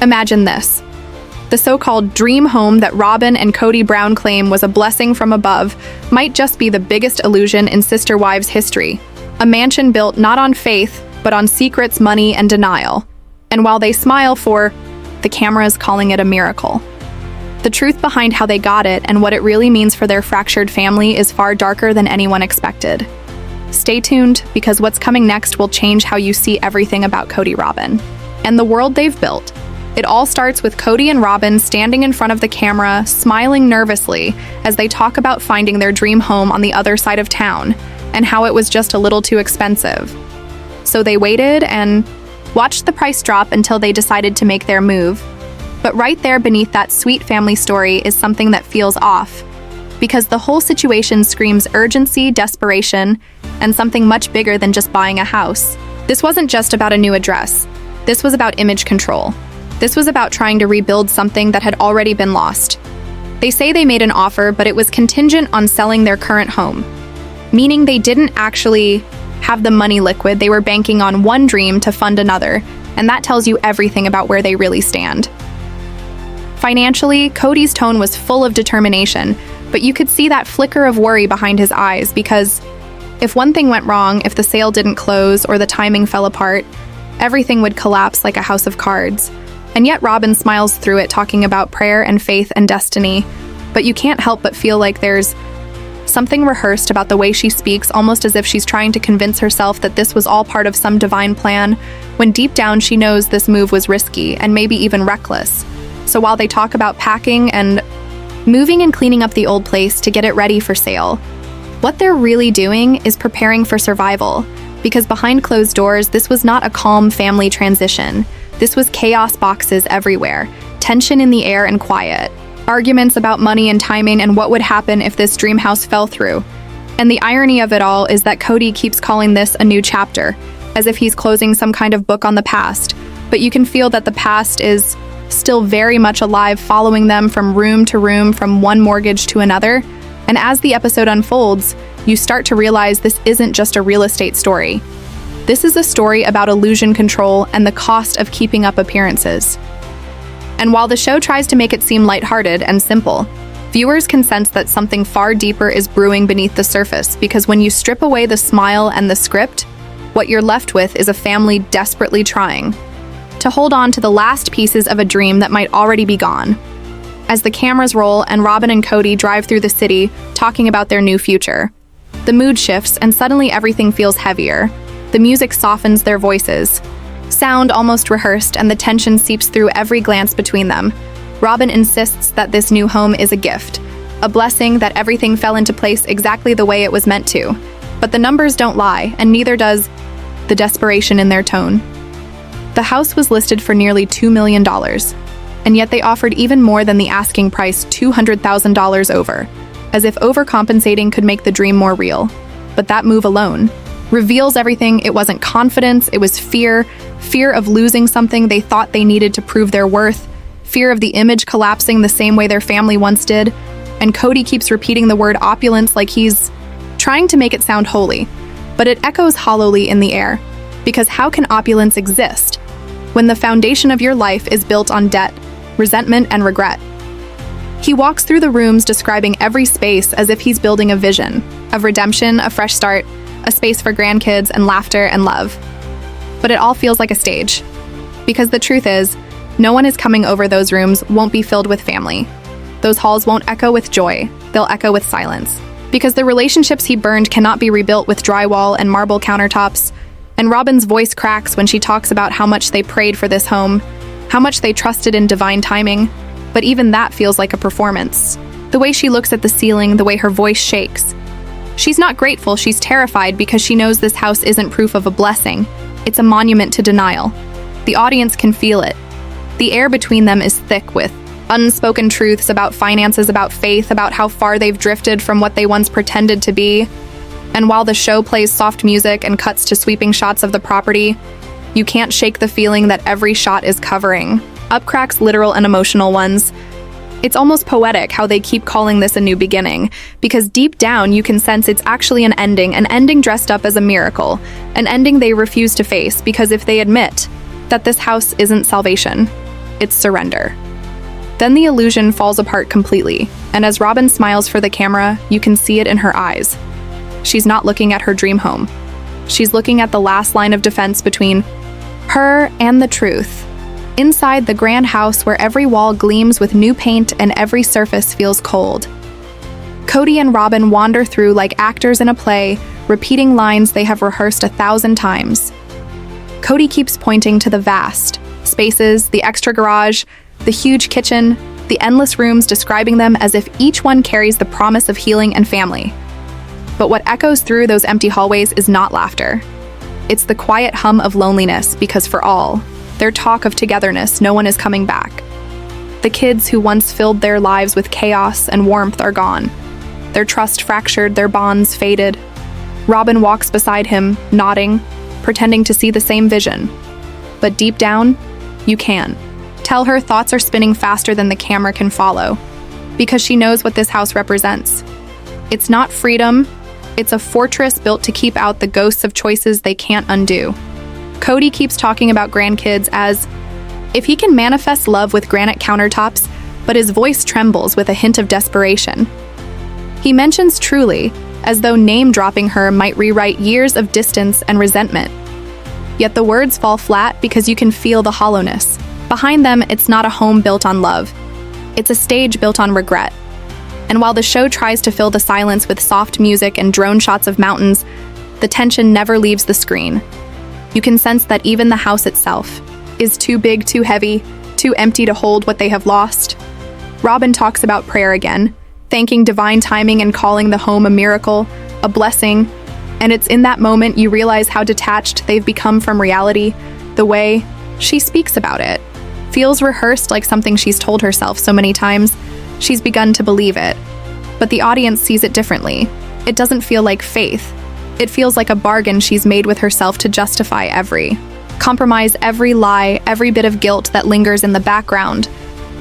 Imagine this. The so-called dream home that Robin and Cody Brown claim was a blessing from above might just be the biggest illusion in Sister Wives history. A mansion built not on faith, but on secrets, money, and denial. And while they smile for the cameras calling it a miracle, the truth behind how they got it and what it really means for their fractured family is far darker than anyone expected. Stay tuned, because what's coming next will change how you see everything about Cody Robin and the world they've built. It all starts with Cody and Robin standing in front of the camera, smiling nervously as they talk about finding their dream home on the other side of town and how it was just a little too expensive. So they waited and watched the price drop until they decided to make their move. But right there beneath that sweet family story is something that feels off, because the whole situation screams urgency, desperation, and something much bigger than just buying a house. This wasn't just about a new address. This was about image control. This was about trying to rebuild something that had already been lost. They say they made an offer, but it was contingent on selling their current home, meaning they didn't actually have the money liquid. They were banking on one dream to fund another, and that tells you everything about where they really stand. Financially, Cody's tone was full of determination, but you could see that flicker of worry behind his eyes, because if one thing went wrong, if the sale didn't close or the timing fell apart, everything would collapse like a house of cards. And yet Robin smiles through it, talking about prayer and faith and destiny. But you can't help but feel like there's something rehearsed about the way she speaks, almost as if she's trying to convince herself that this was all part of some divine plan, when deep down she knows this move was risky and maybe even reckless. So while they talk about packing and moving and cleaning up the old place to get it ready for sale, what they're really doing is preparing for survival. Because behind closed doors, this was not a calm family transition. This was chaos, boxes everywhere, tension in the air and quiet, arguments about money and timing and what would happen if this dream house fell through. And the irony of it all is that Cody keeps calling this a new chapter, as if he's closing some kind of book on the past. But you can feel that the past is still very much alive, following them from room to room, from one mortgage to another. And as the episode unfolds, you start to realize this isn't just a real estate story. This is a story about illusion control and the cost of keeping up appearances. And while the show tries to make it seem lighthearted and simple, viewers can sense that something far deeper is brewing beneath the surface, because when you strip away the smile and the script, what you're left with is a family desperately trying to hold on to the last pieces of a dream that might already be gone. As the cameras roll and Robin and Cody drive through the city talking about their new future, the mood shifts and suddenly everything feels heavier. The music softens their voices. Sound almost rehearsed, and the tension seeps through every glance between them. Robin insists that this new home is a gift, a blessing, that everything fell into place exactly the way it was meant to. But the numbers don't lie, and neither does the desperation in their tone. The house was listed for nearly $2 million, and yet they offered even more than the asking price, $200,000 over, as if overcompensating could make the dream more real. But that move alone reveals everything. It wasn't confidence, it was fear of losing something they thought they needed to prove their worth, fear of the image collapsing the same way their family once did. And Cody keeps repeating the word opulence like he's trying to make it sound holy, but it echoes hollowly in the air. Because how can opulence exist when the foundation of your life is built on debt, resentment, and regret? He walks through the rooms, describing every space as if he's building a vision of redemption, a fresh start, a space for grandkids and laughter and love. But it all feels like a stage. Because the truth is, no one is coming over. Those rooms won't be filled with family. Those halls won't echo with joy, they'll echo with silence. Because the relationships he burned cannot be rebuilt with drywall and marble countertops. And Robin's voice cracks when she talks about how much they prayed for this home, how much they trusted in divine timing. But even that feels like a performance. The way she looks at the ceiling, the way her voice shakes. She's not grateful, she's terrified, because she knows this house isn't proof of a blessing. It's a monument to denial. The audience can feel it. The air between them is thick with unspoken truths about finances, about faith, about how far they've drifted from what they once pretended to be. And while the show plays soft music and cuts to sweeping shots of the property, you can't shake the feeling that every shot is covering up cracks, literal and emotional ones. It's almost poetic how they keep calling this a new beginning, because deep down you can sense it's actually an ending dressed up as a miracle, an ending they refuse to face, because if they admit that this house isn't salvation, it's surrender. Then the illusion falls apart completely, and as Robin smiles for the camera, you can see it in her eyes. She's not looking at her dream home. She's looking at the last line of defense between her and the truth. Inside the grand house where every wall gleams with new paint and every surface feels cold. Cody and Robin wander through like actors in a play, repeating lines they have rehearsed 1,000 times. Cody keeps pointing to the vast spaces, the extra garage, the huge kitchen, the endless rooms, describing them as if each one carries the promise of healing and family. But what echoes through those empty hallways is not laughter. It's the quiet hum of loneliness, because for all their talk of togetherness, no one is coming back. The kids who once filled their lives with chaos and warmth are gone. Their trust fractured, their bonds faded. Robin walks beside him, nodding, pretending to see the same vision. But deep down, you can tell her thoughts are spinning faster than the camera can follow, because she knows what this house represents. It's not freedom, it's a fortress built to keep out the ghosts of choices they can't undo. Cody keeps talking about grandkids as if he can manifest love with granite countertops, but his voice trembles with a hint of desperation. He mentions truly, as though name-dropping her might rewrite years of distance and resentment. Yet the words fall flat because you can feel the hollowness. Behind them, it's not a home built on love. It's a stage built on regret. And while the show tries to fill the silence with soft music and drone shots of mountains, the tension never leaves the screen. You can sense that even the house itself is too big, too heavy, too empty to hold what they have lost. Robin talks about prayer again, thanking divine timing and calling the home a miracle, a blessing, and it's in that moment you realize how detached they've become from reality. The way she speaks about it feels rehearsed, like something she's told herself so many times. She's begun to believe it, but the audience sees it differently. It doesn't feel like faith. It feels like a bargain she's made with herself to justify every compromise, every lie, every bit of guilt that lingers in the background.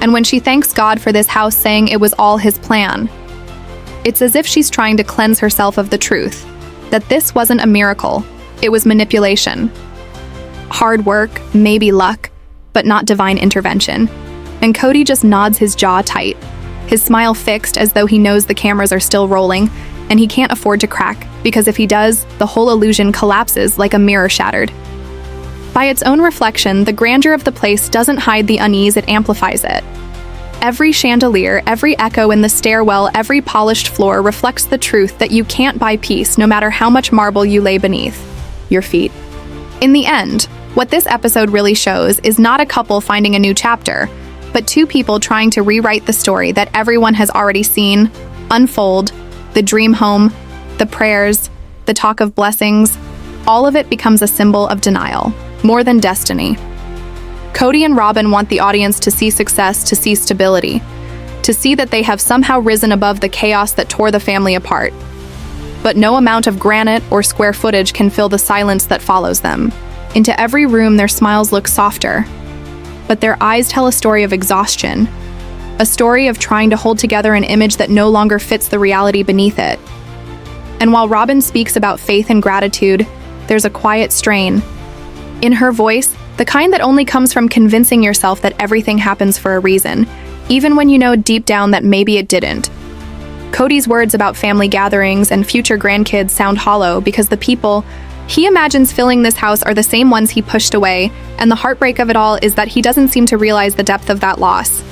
And when she thanks God for this house, saying it was all his plan, it's as if she's trying to cleanse herself of the truth, that this wasn't a miracle, it was manipulation. Hard work, maybe luck, but not divine intervention. And Cody just nods his jaw tight, his smile fixed as though he knows the cameras are still rolling, and he can't afford to crack, because if he does, the whole illusion collapses like a mirror shattered. By its own reflection, the grandeur of the place doesn't hide the unease, it amplifies it. Every chandelier, every echo in the stairwell, every polished floor reflects the truth that you can't buy peace no matter how much marble you lay beneath your feet. In the end, what this episode really shows is not a couple finding a new chapter, but two people trying to rewrite the story that everyone has already seen unfold. The dream home, the prayers, the talk of blessings, all of it becomes a symbol of denial, more than destiny. Cody and Robin want the audience to see success, to see stability, to see that they have somehow risen above the chaos that tore the family apart. But no amount of granite or square footage can fill the silence that follows them. Into every room, their smiles look softer, but their eyes tell a story of exhaustion, a story of trying to hold together an image that no longer fits the reality beneath it. And while Robin speaks about faith and gratitude, there's a quiet strain in her voice, the kind that only comes from convincing yourself that everything happens for a reason, even when you know deep down that maybe it didn't. Cody's words about family gatherings and future grandkids sound hollow because the people he imagines filling this house are the same ones he pushed away, and the heartbreak of it all is that he doesn't seem to realize the depth of that loss.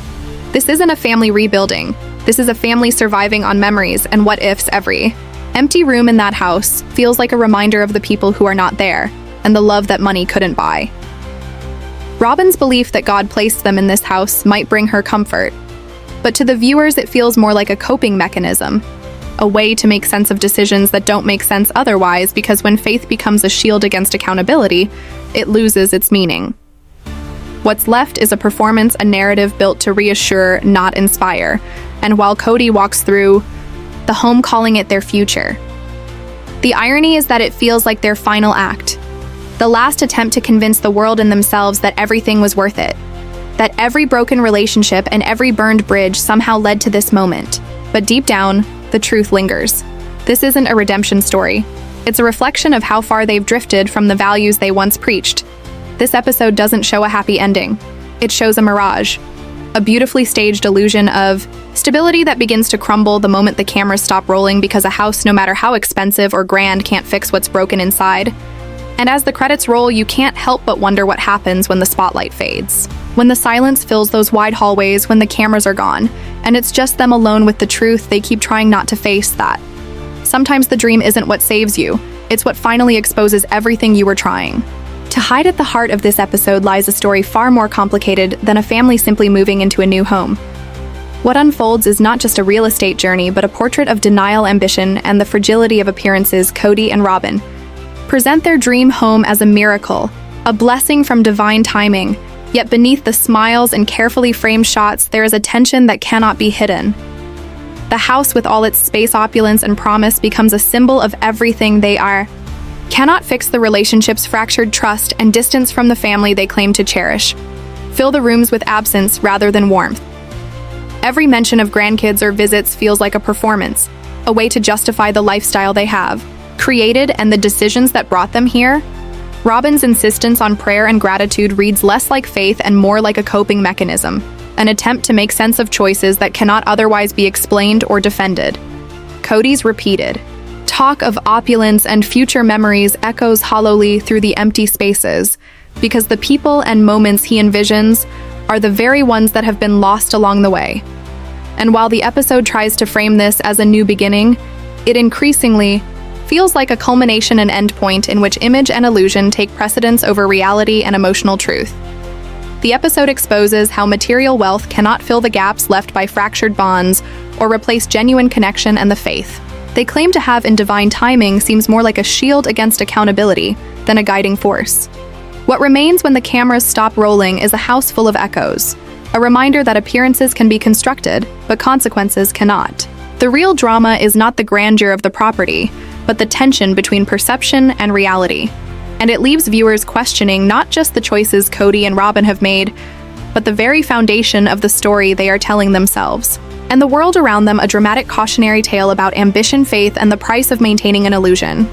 This isn't a family rebuilding. This is a family surviving on memories and what-ifs. Every empty room in that house feels like a reminder of the people who are not there, and the love that money couldn't buy. Robin's belief that God placed them in this house might bring her comfort, but to the viewers it feels more like a coping mechanism, a way to make sense of decisions that don't make sense otherwise, because when faith becomes a shield against accountability, it loses its meaning. What's left is a performance, a narrative built to reassure, not inspire, and while Cody walks through the home calling it their future, the irony is that it feels like their final act, the last attempt to convince the world and themselves that everything was worth it, that every broken relationship and every burned bridge somehow led to this moment. But deep down, the truth lingers. This isn't a redemption story. It's a reflection of how far they've drifted from the values they once preached. This episode doesn't show a happy ending. It shows a mirage, a beautifully staged illusion of stability that begins to crumble the moment the cameras stop rolling because a house, no matter how expensive or grand, can't fix what's broken inside. And as the credits roll, you can't help but wonder what happens when the spotlight fades. When the silence fills those wide hallways, when the cameras are gone, and it's just them alone with the truth they keep trying not to face, that sometimes the dream isn't what saves you, it's what finally exposes everything you were trying. To hide at the heart of this episode lies a story far more complicated than a family simply moving into a new home. What unfolds is not just a real estate journey, but a portrait of denial, ambition, and the fragility of appearances. Cody and Robin present their dream home as a miracle, a blessing from divine timing, yet beneath the smiles and carefully framed shots, there is a tension that cannot be hidden. The house, with all its space, opulence, and promise, becomes a symbol of everything they are. Cannot fix the relationships, fractured trust, and distance from the family they claim to cherish. Fill the rooms with absence rather than warmth. Every mention of grandkids or visits feels like a performance, a way to justify the lifestyle they have created and the decisions that brought them here. Robin's insistence on prayer and gratitude reads less like faith and more like a coping mechanism, an attempt to make sense of choices that cannot otherwise be explained or defended. Cody's repeated talk of opulence and future memories echoes hollowly through the empty spaces, because the people and moments he envisions are the very ones that have been lost along the way. And while the episode tries to frame this as a new beginning, it increasingly feels like a culmination and endpoint in which image and illusion take precedence over reality and emotional truth. The episode exposes how material wealth cannot fill the gaps left by fractured bonds or replace genuine connection and the faith they claim to have in divine timing seems more like a shield against accountability than a guiding force. What remains when the cameras stop rolling is a house full of echoes, a reminder that appearances can be constructed, but consequences cannot. The real drama is not the grandeur of the property, but the tension between perception and reality. And it leaves viewers questioning not just the choices Cody and Robin have made, but the very foundation of the story they are telling themselves. And the world around them, a dramatic cautionary tale about ambition, faith, and the price of maintaining an illusion.